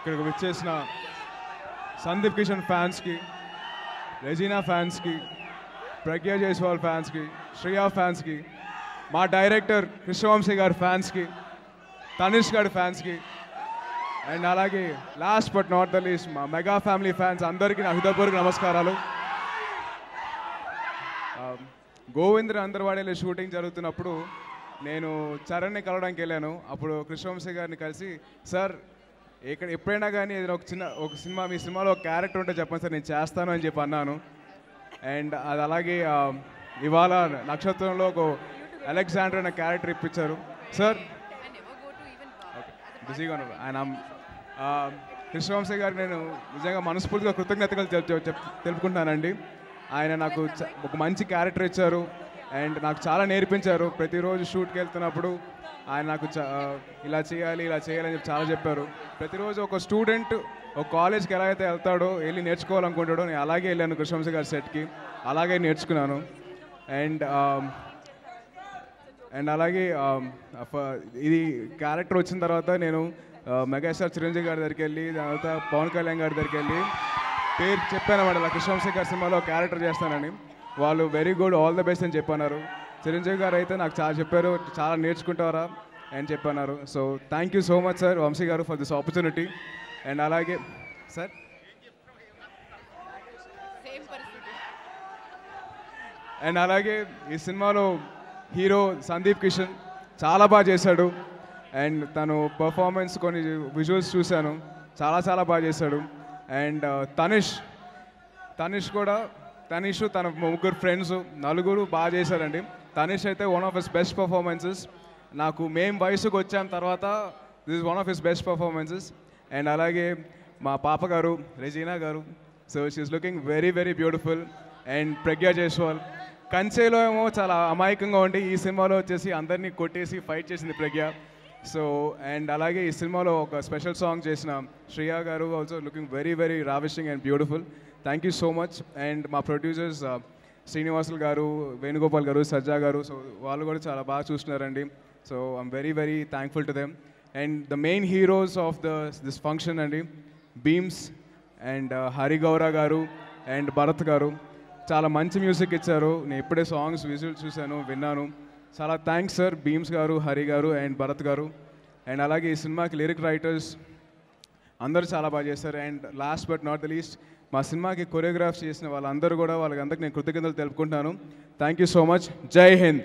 ఇక్కడికి వచ్చేసిన సందీప్ కిషన్ ఫ్యాన్స్కి, రెజీనా ఫ్యాన్స్కి, ప్రజ్ఞా జైస్వాల్ ఫ్యాన్స్కి, శ్రియా ఫ్యాన్స్కి, మా డైరెక్టర్ కృష్ణవంశీ గారి ఫ్యాన్స్కి, తనిష్ గారి ఫ్యాన్స్కి, అండ్ అలాగే last but not the least మా మెగా ఫ్యామిలీ ఫ్యాన్స్ అందరికీ నా హృదయపూర్వక నమస్కారాలు. గోవింద్ర అందర్వాడేలో షూటింగ్ జరుగుతున్నప్పుడు నేను చరణ్ని కలవడానికి వెళ్ళాను. అప్పుడు కృష్ణవంశీ గారిని కలిసి, సార్ ఎప్పుడైనా కానీ ఏదైనా ఒక సినిమా మీ సినిమాలో ఒక క్యారెక్టర్ ఉంటే చెప్పండి సార్, నేను చేస్తాను అని చెప్పి అన్నాను. అండ్ అది అలాగే ఇవాళ నక్షత్రంలో ఒక అలెగ్జాండర్ అనే క్యారెక్టర్ ఇప్పించారు సార్. బిజీగా ఉన్నారు ఆయన. కృష్ణవంశీ గారికి నేను నిజంగా మనస్ఫూర్తిగా కృతజ్ఞతలు తెలుపుకుంటున్నానండి. ఆయన నాకు ఒక మంచి క్యారెక్టర్ ఇచ్చారు అండ్ నాకు చాలా నేర్పించారు. ప్రతిరోజు షూట్కి వెళ్తున్నప్పుడు ఆయన నాకు ఇలా చేయాలి అని చెప్పి చాలా చెప్పారు. ప్రతిరోజు ఒక స్టూడెంట్ ఒక కాలేజ్కి ఎలా అయితే వెళ్తాడో, వెళ్ళి నేర్చుకోవాలనుకుంటాడో, నేను అలాగే వెళ్ళాను కృష్ణవంశీ గారి సెట్కి, అలాగే నేర్చుకున్నాను. అండ్ అలాగే ఇది క్యారెక్టర్ వచ్చిన తర్వాత నేను మెగాస్టార్ చిరంజీవి గారి దగ్గరికి వెళ్ళి, తర్వాత పవన్ కళ్యాణ్ గారి దగ్గరికి వెళ్ళి పేరు చెప్పాను అన్నమాట, ఇలా కృష్ణవంశీ గారి సినిమాలో క్యారెక్టర్ చేస్తానని. వాళ్ళు very good, all the best అని చెప్పన్నారు. చిరంజీవి గారు అయితే నాకు చాలా చెప్పారు, చాలా నేర్చుకుంటారా అని చెప్పన్నారు. So thank you so much sir, Vamsi గారు, ఫర్ దిస్ ఆపర్చునిటీ. అండ్ అలాగే సార్ ఈ సినిమాలో హీరో సందీప్ కిషన్ చాలా బాగా చేశాడు. అండ్ తను పర్ఫార్మెన్స్ కొన్ని విజువల్స్ చూశాను, చాలా బాగా చేశాడు. అండ్ తనిష్ కూడా తన ముగ్గురు ఫ్రెండ్స్ నలుగురు బాగా చేశారండి. తనిష్ అయితే one of his best performances. నాకు మేము వయసుకు వచ్చాం తర్వాత this is one of his best performances. And అలాగే మా పాప గారు రెజీనా గారు, so she is looking very beautiful. And Pragya Jaiswal కంచేలో ఏమో చాలా అమాయకంగా ఉండి ఈ సినిమాలో వచ్చేసి అందరినీ కొట్టేసి ఫైట్ చేసింది ప్రజ్ఞ. సో అండ్ అలాగే ఈ సినిమాలో ఒక స్పెషల్ సాంగ్ చేసిన శ్రియా గారు also looking very ravishing and beautiful. Thank you so much. And మా ప్రొడ్యూసర్స్ శ్రీనివాసులు గారు, వేణుగోపాల్ గారు, సజ్జా గారు, సో వాళ్ళు కూడా చాలా బాగా చూస్తున్నారండి. So I'm very thankful to them. And the main heroes of this function అండి, బీమ్స్ అండ్ హరి గౌరా గారు అండ్ భరత్ గారు చాలా మంచి మ్యూజిక్ ఇచ్చారు. నేను ఇప్పుడే సాంగ్స్ విజువల్స్ చూశాను, విన్నాను. చాలా థ్యాంక్స్ సార్, బీమ్స్ గారు, హరి గారు అండ్ భరత్ గారు. అండ్ అలాగే ఈ సినిమాకి లిరిక్ రైటర్స్ అందరూ చాలా బాగా చేశారు. And last but not the least మా సినిమాకి కొరియోగ్రాఫ్ చేసిన వాళ్ళందరూ కూడా, వాళ్ళందరికీ నేను కృతజ్ఞతలు తెలుపుకుంటున్నాను. Thank you so much. జై హింద్.